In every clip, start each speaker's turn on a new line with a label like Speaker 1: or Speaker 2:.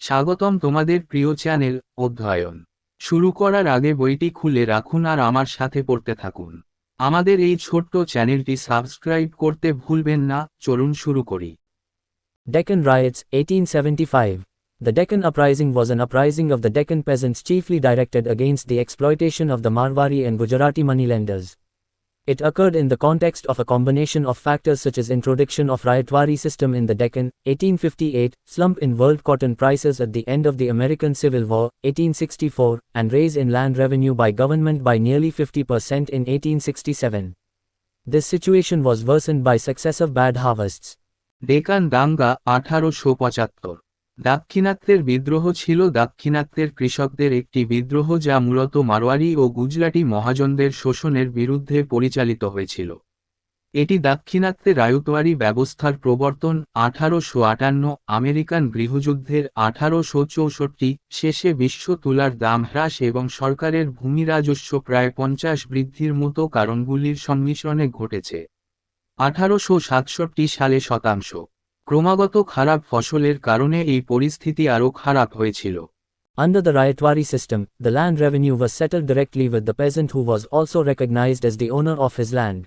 Speaker 1: স্বাগতম তোমাদের প্রিয় চ্যানেল অধ্যয়ন শুরু করার আগে বইটি খুলে রাখুন আর আমার সাথে পড়তে থাকুন। আমাদের এই ছোট্ট চ্যানেলটি সাবস্ক্রাইব করতে ভুলবেন না। চলুন শুরু করি।
Speaker 2: Deccan Riots, 1875. The Deccan Uprising was an uprising of the Deccan peasants chiefly directed against the exploitation of the Marwari and Gujarati moneylenders. It occurred in the context of a combination of factors such as introduction of Ryotwari system in the Deccan, 1858, slump in world cotton prices at the end of the American Civil War, 1864, and raise in land revenue by government by nearly 50% in 1867. This situation was worsened by successive bad harvests.
Speaker 1: Deccan দাঙ্গা 1875। দাক্ষিণাত্যের বিদ্রোহ ছিল দাক্ষিণাত্যের কৃষকদের একটি বিদ্রোহ যা মূলত মারোয়ারি ও গুজরাটি মহাজনদের শোষণের বিরুদ্ধে পরিচালিত হয়েছিল। এটি দাক্ষিণাত্যে রায়তওয়ারি ব্যবস্থার প্রবর্তন 1858, আমেরিকান গৃহযুদ্ধের 1864 শেষে বিশ্ব তুলার দাম হ্রাস এবং সরকারের ভূমি রাজস্ব প্রায় 50 বৃদ্ধির মতো কারণগুলির সংমিশ্রণে ঘটেছে। 1867 সালে শতাংশ ক্রমাগত খারাপ ফসলের কারণে এই পরিস্থিতি আরও খারাপ হয়েছিল।
Speaker 2: Under the Ryotwari system, the land revenue was settled directly with the peasant who was also recognized as the owner of his land.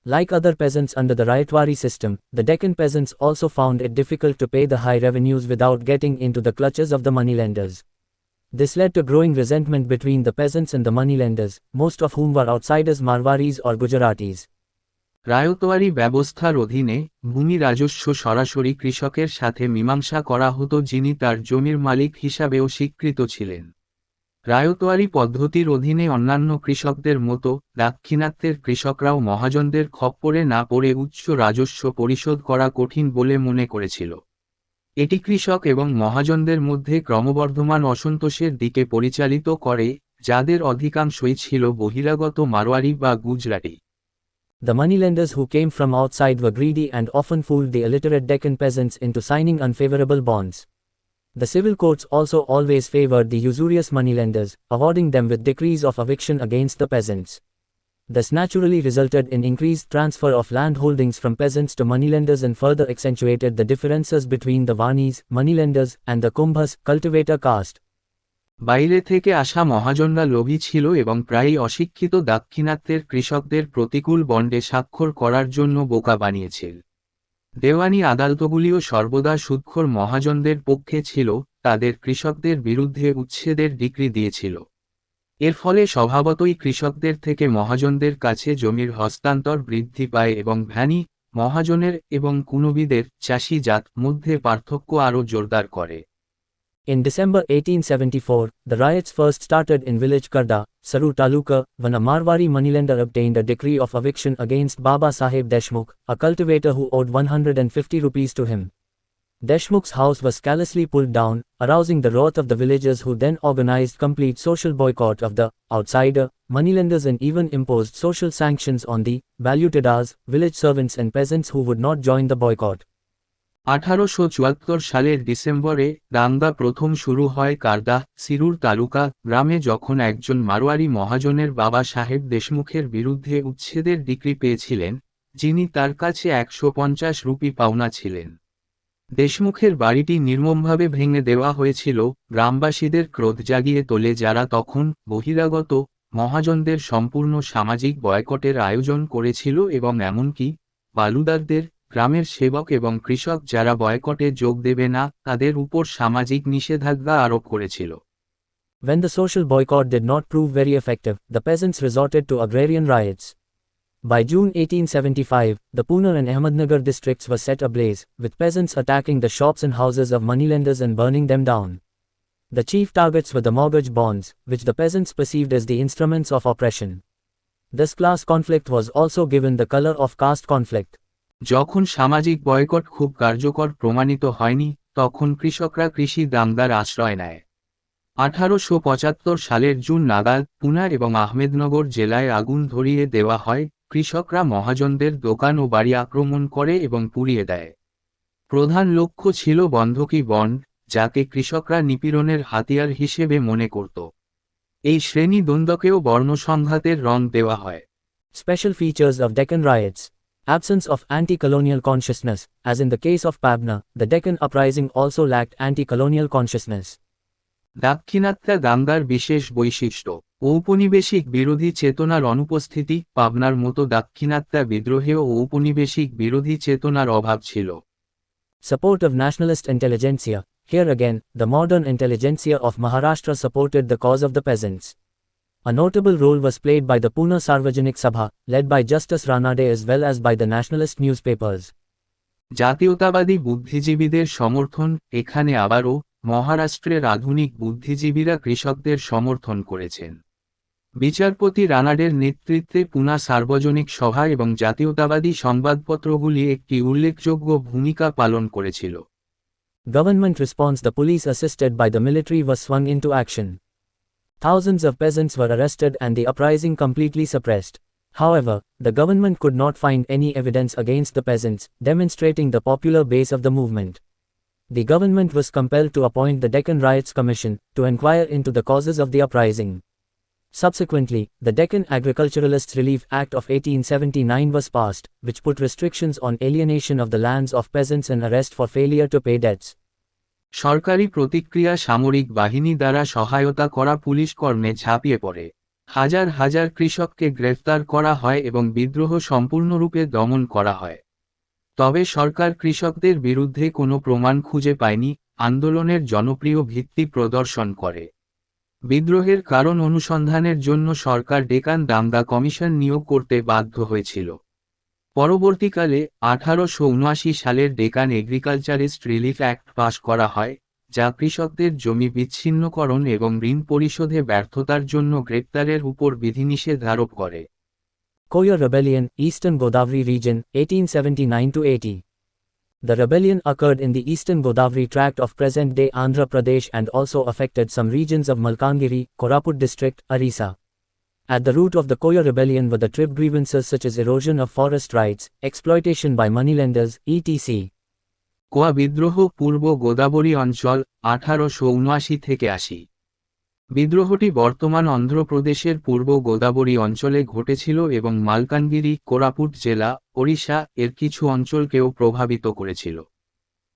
Speaker 2: Like other peasants under the Ryotwari system, the Deccan peasants also found it difficult to pay the high revenues without getting into the clutches of the moneylenders. This led to growing resentment between the peasants and the moneylenders, most of whom were outsiders Marwaris or Gujaratis.
Speaker 1: Ryotwari ব্যবস্থার অধীনে ভূমি রাজস্ব সরাসরি কৃষকের সাথে মীমাংসা করা হতো, যিনি তার জমির মালিক হিসাবেও স্বীকৃত ছিলেন। রায়তওয়ারি পদ্ধতির অধীনে অন্যান্য কৃষকদের মতো দাক্ষিণাত্যের কৃষকরাও মহাজনদের খপ্পরে না পড়ে উচ্চ রাজস্ব পরিশোধ করা কঠিন বলে মনে করেছিল। এটি কৃষক এবং মহাজনদের মধ্যে ক্রমবর্ধমান অসন্তোষের দিকে পরিচালিত করে, যাদের অধিকাংশই ছিল বহিরাগত মারোয়ারি বা Gujarati.
Speaker 2: The moneylenders who came from outside were greedy and often fooled the illiterate Deccan peasants into signing unfavorable bonds. The civil courts also always favored the usurious moneylenders, awarding them with decrees of eviction against the peasants. This naturally resulted in increased transfer of land holdings from peasants to moneylenders and further accentuated the differences between the Vanis, moneylenders, and the Kumbhas, cultivator caste.
Speaker 1: বাইরে থেকে আসা মহাজনরা লোভী ছিল এবং প্রায়ই অশিক্ষিত দাক্ষিণাত্যের কৃষকদের প্রতিকূল বন্ডে স্বাক্ষর করার জন্য বোকা বানিয়েছিল। দেওয়ানি আদালতগুলিও সর্বদা সুদখোর মহাজনদের পক্ষে ছিল, তাদের কৃষকদের বিরুদ্ধে উচ্ছেদের ডিক্রি দিয়েছিল। এর ফলে স্বভাবতই কৃষকদের থেকে মহাজনদের কাছে জমির হস্তান্তর বৃদ্ধি পায় এবং ভ্যানি, মহাজনের এবং কুনবিদের চাষি জাত মধ্যে পার্থক্য আরও জোরদার করে।
Speaker 2: In December 1874, the riots first started in village Karda, Saru Taluka, when a Marwari moneylender obtained a decree of eviction against Baba Saheb Deshmukh, a cultivator who owed 150 rupees to him. Deshmukh's house was callously pulled down, arousing the wrath of the villagers, who then organized complete social boycott of the outsider moneylenders and even imposed social sanctions on the Balutadas, village servants and peasants who would not join the boycott.
Speaker 1: 1874 সালের ডিসেম্বরে দাঙ্গা প্রথম শুরু হয় কারদা, সিরুর তালুকা গ্রামে, যখন একজন মারোয়ারি মহাজনের বাবা সাহেব দেশমুখের বিরুদ্ধে উচ্ছেদের ডিক্রি পেয়েছিলেন, যিনি তার কাছে 150 রুপি পাওনা ছিলেন। দেশমুখের বাড়িটি নির্মমভাবে ভেঙে দেওয়া হয়েছিল, গ্রামবাসীদের ক্রোধ জাগিয়ে তোলে, যারা তখন বহিরাগত মহাজনদের সম্পূর্ণ সামাজিক বয়কটের আয়োজন করেছিল এবং এমনকি বালুদারদের, গ্রামের সেবক এবং কৃষক যারা বয়কটে যোগ দেবে না, তাদের উপর সামাজিক নিষেধাজ্ঞা আরোপ করেছিল।
Speaker 2: When the social boycott did not prove very effective, the peasants resorted to agrarian riots. By June 1875, the Pune and Ahmednagar districts were set ablaze, with peasants attacking the shops and houses of moneylenders and burning them down. The chief targets were the mortgage bonds, which the peasants perceived as the instruments of oppression. This class conflict was also given the color of caste conflict.
Speaker 1: যখন সামাজিক boycott খুব কার্যকর প্রমাণিত হয়নি, তখন কৃষকরা কৃষি দাঙ্গার আশ্রয় নেয়। 1875 সালের জুন নাগাদ পুনা এবং আহমেদনগর জেলায় আগুন ধরিয়ে দেওয়া হয়, কৃষকরা মহাজনদের দোকান ও বাড়ি আক্রমণ করে এবং পুড়িয়ে দেয়। প্রধান লক্ষ্য ছিল বন্ধকি বন্ড, যাকে কৃষকরা নিপীড়নের হাতিয়ার হিসেবে মনে করত। এই শ্রেণী দ্বন্দ্বকেও বর্ণসংঘাতের রং দেওয়া হয়।
Speaker 2: Special features of Deccan riots. Absence of anti-colonial consciousness. As in the case of Pabna, the Deccan uprising also lacked anti-colonial consciousness.
Speaker 1: দাক্ষিণাত্যা দাঙ্গার বিশেষ বৈশিষ্ট্য ঔপনিবেশিক বিরোধী চেতনার অনুপস্থিতি পাবনার মতো দাক্ষিণাত্যা বিদ্রোহেও ঔপনিবেশিক বিরোধী চেতনার অভাব ছিল
Speaker 2: Support of nationalist intelligentsia. Here again, the modern intelligentsia of Maharashtra supported the cause of the peasants. A notable role was played by the Pune Sarvajanik Sabha, led by Justice Ranade as well as by the nationalist newspapers.
Speaker 1: জাতীয়তাবাদী বুদ্ধিজীবীদের সমর্থন এখানে আবারও মহারাষ্ট্রের আধুনিক বুদ্ধিজীবীরা কৃষকদের সমর্থন করেছেন বিচারপতি রানাডের নেতৃত্বে পুনা সার্বজনিক সভা এবং জাতীয়তাবাদী সংবাদপত্রগুলি একটি উল্লেখযোগ্য ভূমিকা পালন করেছিল
Speaker 2: Government response. The police assisted by the military was swung into action. Thousands of peasants were arrested and the uprising completely suppressed. However, the government could not find any evidence against the peasants, demonstrating the popular base of the movement. The government was compelled to appoint the Deccan Riots Commission to inquire into the causes of the uprising. Subsequently, the Deccan Agriculturalists Relief Act of 1879 was passed, which put restrictions on alienation of the lands of peasants and arrest for failure to pay debts.
Speaker 1: সরকারি প্রতিক্রিয়া সামরিক বাহিনী দ্বারা সহায়তা করা police কর্মে ঝাঁপিয়ে পড়ে হাজার হাজার কৃষককে গ্রেফতার করা হয় এবং বিদ্রোহ সম্পূর্ণরূপে দমন করা হয় তবে সরকার কৃষকদের বিরুদ্ধে কোনো প্রমাণ খুঁজে পায়নি আন্দোলনের জনপ্রিয় ভিত্তি প্রদর্শন করে বিদ্রোহের কারণ অনুসন্ধানের জন্য সরকার ডেকান দাঙ্গা কমিশন নিয়োগ করতে বাধ্য হয়েছিল পরবর্তীকালে 1879 সালের Deccan agriculturist relief act pass করা হয় যা কৃষকদের জমি বিচ্ছিন্নকরণ এবং ঋণ পরিশোধে ব্যর্থতার জন্য গ্রেপ্তারের উপর বিধিনিষেধ আরোপ করে
Speaker 2: Koya Rebellion, Eastern Godavari region, 1879–80. The rebellion occurred in the eastern Godavari tract of present-day Andhra Pradesh and also affected some regions of Malkangiri, Koraput district, Orissa. At the root of the Koya rebellion were the trib grievances such as erosion of forest rights, exploitation by moneylenders, etc.
Speaker 1: কোয়া বিদ্রোহ পূর্ব গোদাবরী অঞ্চল 1879 থেকে 80 বিদ্রোহটি বর্তমান অন্ধ্রপ্রদেশের পূর্ব গোদাবরী অঞ্চলে ঘটেছিল এবং মালকানগিরি কোরাপুট জেলা ওড়িশা এর কিছু অঞ্চলকেও প্রভাবিত করেছিল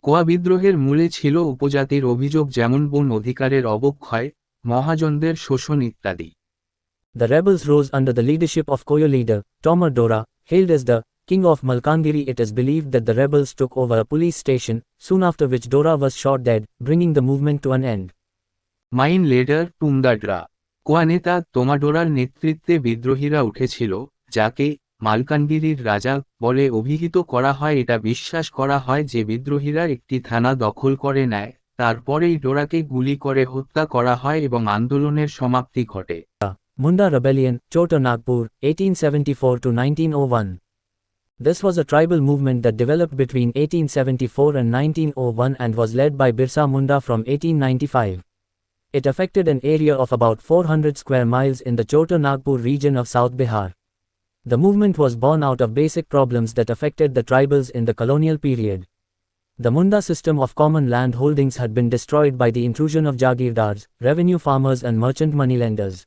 Speaker 1: কোয়া বিদ্রোহের মূলে ছিল উপজাতির অভিযোগ যেমন বন অধিকারের অবক্ষয় মহাজনদের শোষণ ইত্যাদি
Speaker 2: The rebels rose under the leadership of Koya leader, Tomar Dora, hailed as the king of Malkangiri. It is believed that the rebels took over a police station, soon after which Dora was shot dead, bringing the movement to an end.
Speaker 1: মাইন লেডার টুমদাডরা কোয়া নেতা তোমাডোরার নেতৃত্বে বিদ্রোহীরা উঠেছিল যাকে মালকানগিরির রাজা বলে অভিহিত করা হয় এটা বিশ্বাস করা হয় যে বিদ্রোহীরা একটি থানা দখল করে নেয় তারপরেই ডোরাকে গুলি করে হত্যা করা হয় এবং আন্দোলনের সমাপ্তি ঘটে
Speaker 2: Munda Rebellion, Chota Nagpur, 1874–1901. This was a tribal movement that developed between 1874 and 1901 and was led by Birsa Munda from 1895. It affected an area of about 400 square miles in the Chota Nagpur region of South Bihar. The movement was born out of basic problems that affected the tribals in the colonial period. The Munda system of common land holdings had been destroyed by the intrusion of Jagirdars, revenue farmers and merchant moneylenders.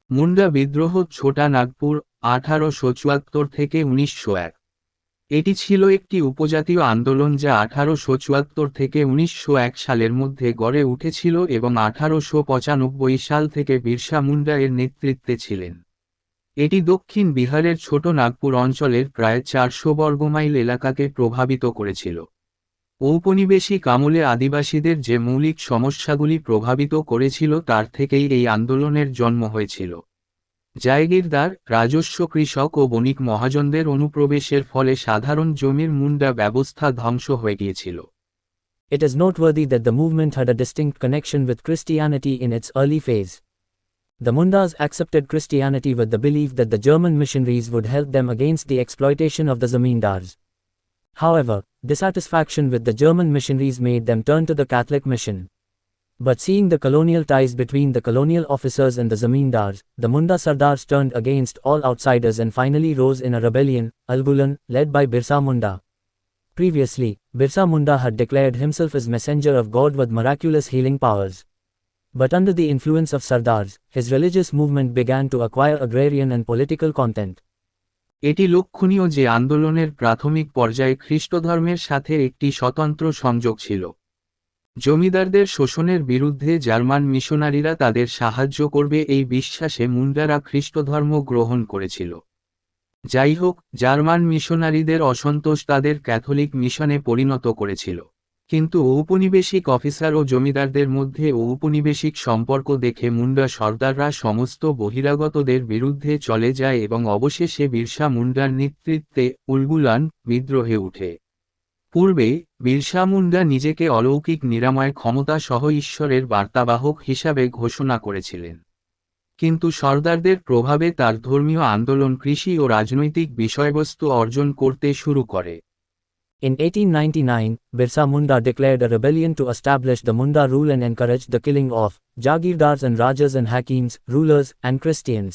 Speaker 1: Munda বিদ্রোহ ছোটা নাগপুর 1874 থেকে 1901 এটি ছিল একটি উপজাতীয় আন্দোলন যা 1874 থেকে 1901 সালের মধ্যে গড়ে উঠেছিল এবং 1895 সাল থেকে বিরসা মুন্ডা এর নেতৃত্বে ছিলেন এটি দক্ষিণ বিহারের ছোট নাগপুর অঞ্চলের প্রায় 400 বর্গমাইল এলাকাকে প্রভাবিত করেছিল ঔপনিবেশিক আমলে আদিবাসীদের যে মৌলিক সমস্যাগুলি প্রভাবিত করেছিল তার থেকেই এই আন্দোলনের জন্ম হয়েছিল জায়গিরদার রাজস্ব কৃষক ও বণিক মহাজনদের অনুপ্রবেশের ফলে সাধারণ জমির মুন্ডা ব্যবস্থা ধ্বংস হয়ে গিয়েছিল
Speaker 2: It is noteworthy that the movement had a distinct connection with Christianity in its early phase. The Mundas accepted Christianity with the belief that the German missionaries would help them against the exploitation of the zamindars. However, dissatisfaction with the German missionaries made them turn to the Catholic mission. But seeing the colonial ties between the colonial officers and the zamindars, the Munda Sardars turned against all outsiders and finally rose in a rebellion, Albulan, led by Birsa Munda. Previously, Birsa Munda had declared himself as messenger of God with miraculous healing powers. But under the influence of Sardars, his religious movement began to acquire agrarian and political content.
Speaker 1: এটি লক্ষণীয় যে আন্দোলনের প্রাথমিক পর্যায়ে খ্রিস্টধর্মের সাথে একটি স্বতন্ত্র সংযোগ ছিল। জমিদারদের শোষণের বিরুদ্ধে জার্মান মিশনারিরা তাদের সাহায্য করবে এই বিশ্বাসে মুন্ডারা খ্রিস্টধর্ম গ্রহণ করেছিল। যাই হোক, জার্মান মিশনারিদের অসন্তোষ তাদের ক্যাথলিক মিশনে পরিণত করেছিল। কিন্তু ঔপনিবেশিক অফিসার ও জমিদারদের মধ্যে ঔপনিবেশিক সম্পর্ক দেখে মুন্ডা সর্দাররা সমস্ত বহিরাগতদের বিরুদ্ধে চলে যায় এবং অবশেষে বিরসা মুন্ডার নেতৃত্বে উলগুলান বিদ্রোহে উঠে। পূর্বে বিরসা মুন্ডা নিজেকে অলৌকিক নিরাময় ক্ষমতা সহ ঈশ্বরের বার্তাবাহক হিসাবে ঘোষণা করেছিলেন। কিন্তু সর্দারদের প্রভাবে তার ধর্মীয় আন্দোলন কৃষি ও রাজনৈতিক বিষয়বস্তু অর্জন করতে শুরু করে।
Speaker 2: In 1899, Birsa Munda declared a rebellion to establish the Munda rule and encouraged the killing of Jagirdars and Rajas and Hakims, rulers, and Christians.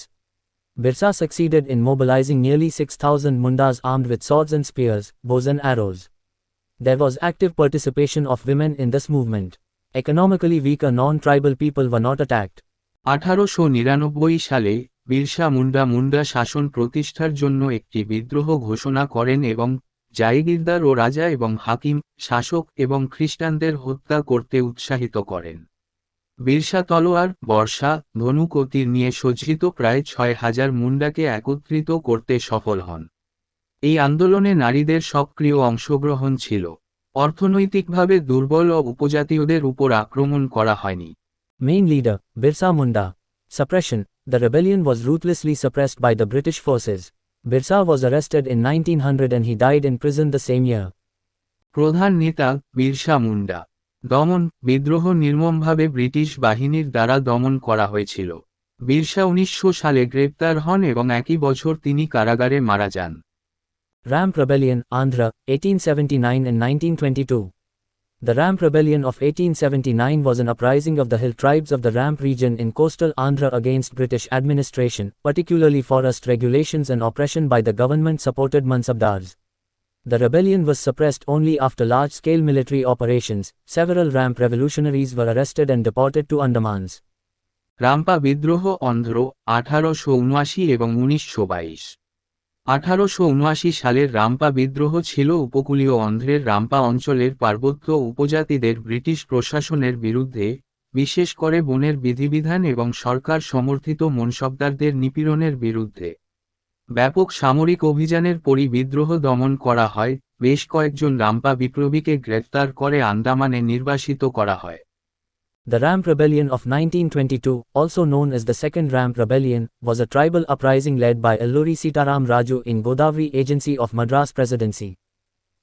Speaker 2: Birsa succeeded in mobilizing nearly 6,000 Mundas armed with swords and spears, bows and arrows. There was active participation of women in this movement. Economically weaker non-tribal people were not attacked.
Speaker 1: 1899 সালে বিরসা মুন্ডা শাসন প্রতিষ্ঠার জন্য একটি বিদ্রোহ ঘোষণা করেন এবং জায়গিরদার ও রাজা এবং হাকিম, শাসক এবং খ্রিস্টানদের হত্যা করতে উৎসাহিত করেন। বিরসা তলোয়ার, বর্শা, ধনুক ও তীর নিয়ে সজ্জিত প্রায় 6,000 মুন্ডাকে একত্রিত করতে সফল হন। এই আন্দোলনে নারীদের সক্রিয় অংশগ্রহণ ছিল। অর্থনৈতিকভাবে দুর্বল ও উপজাতীয়দের উপর আক্রমণ করা হয়নি।
Speaker 2: Main leader, Birsa Munda. Suppression. The rebellion was ruthlessly suppressed by the British forces. Birsa was arrested in 1900 and he died in prison the same year.
Speaker 1: প্রধান নেতা বিরসা মুন্ডা। দমন, বিদ্রোহ নির্মমভাবে ব্রিটিশ বাহিনীর দ্বারা দমন করা হয়েছিল। বিরসা 1900 সালে গ্রেপ্তার হন এবং একই বছর তিনি কারাগারে মারা যান।
Speaker 2: Ramp Rebellion, Andhra, 1879 and 1922. The Ramp Rebellion of 1879 was an uprising of the hill tribes of the Ramp region in coastal Andhra against British administration, particularly forest regulations and oppression by the government-supported Mansabdars. The rebellion was suppressed only after large-scale military operations. Several Ramp revolutionaries were arrested and deported to Andamans.
Speaker 1: রাম্পা বিদ্রোহ অন্ধ্র, 1879 এবং 1922। 1879 সালের রাম্পা বিদ্রোহ ছিল উপকূলীয় অন্ধ্রের রাম্পা অঞ্চলের পার্বত্য উপজাতিদের British প্রশাসনের বিরুদ্ধে, বিশেষ করে বনের বিধিবিধান এবং সরকার সমর্থিত মনসবদারদের নিপীড়নের বিরুদ্ধে। ব্যাপক সামরিক অভিযানের পরই বিদ্রোহ দমন করা হয়, বেশ কয়েকজন রাম্পা বিপ্লবীকে গ্রেফতার করে আন্দামানে নির্বাসিত করা হয়।
Speaker 2: The Ramp Rebellion of 1922, also known as the Second Ramp Rebellion, was a tribal uprising led by Alluri Sitaram Raju in Godavari Agency of Madras Presidency.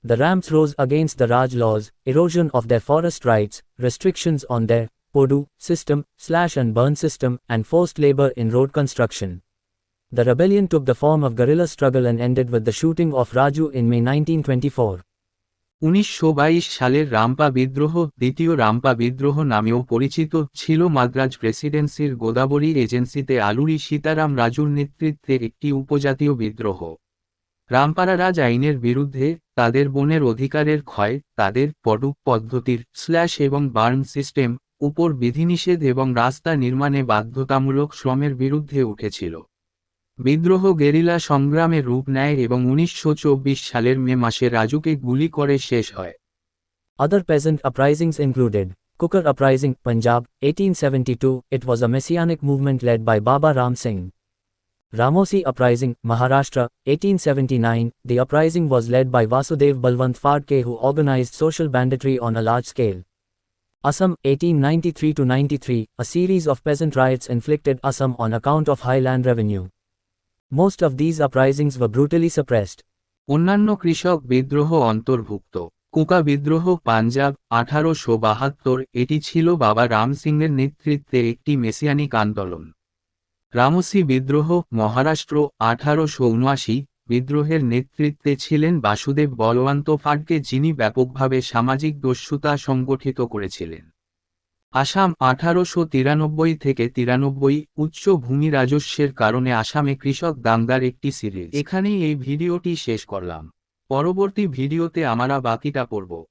Speaker 2: The Ramps rose against the Raj laws, erosion of their forest rights, restrictions on their Podu system, slash and burn system, and forced labor in road construction. The rebellion took the form of guerrilla struggle and ended with the shooting of Raju in May 1924.
Speaker 1: 1922 সালের রাম্পা বিদ্রোহ দ্বিতীয় রাম্পা বিদ্রোহ নামেও পরিচিত ছিল মাদ্রাজ প্রেসিডেন্সির গোদাবরী এজেন্সিতে আলুরি সীতারাম রাজুর নেতৃত্বে একটি উপজাতীয় বিদ্রোহ। রামপারা রাজ আইনের বিরুদ্ধে, তাদের বনের অধিকারের ক্ষয়, তাদের পডু পদ্ধতির স্ল্যাশ এবং বার্ন সিস্টেম উপর বিধিনিষেধ এবং রাস্তা নির্মাণে বাধ্যতামূলক শ্রমের বিরুদ্ধে উঠেছিল। বিদ্রোহ গেরিলা সংগ্রামে রূপ নেয় এবং 1924 সালের মে মাসে রাজুকে গুলি করে শেষ হয়।
Speaker 2: Other peasant uprisings included Kukar Uprising, Punjab, 1872. It was a messianic movement led by Baba Ram Singh. Ramosi Uprising, Maharashtra, 1879. The uprising was led by Vasudev Balwant Phadke, who organized social banditry on a large scale. Assam, 1893-93. A series of peasant riots inflicted Assam on account of high land revenue. Most of these uprisings were brutally suppressed.
Speaker 1: অন্যান্য কৃষক বিদ্রোহ অন্তর্ভুক্ত কুকা বিদ্রোহ, পাঞ্জাব, 1872। এটি ছিল বাবা রাম সিংয়ের নেতৃত্বে একটি মেসিয়ানিক আন্দোলন। রামসি বিদ্রোহ, মহারাষ্ট্র, 1879। বিদ্রোহের নেতৃত্বে ছিলেন বাসুদেব বলবন্ত ফাড়কে, যিনি ব্যাপকভাবে সামাজিক দস্যুতা সংগঠিত করেছিলেন। আসাম, 1893 থেকে 93। উচ্চ ভূমি রাজস্বের কারণে আসামে কৃষক দাঙ্গার একটি সিরিজ। এখানেই এই ভিডিওটি শেষ করলাম। পরবর্তী ভিডিওতে আমরা বাকিটা পড়ব।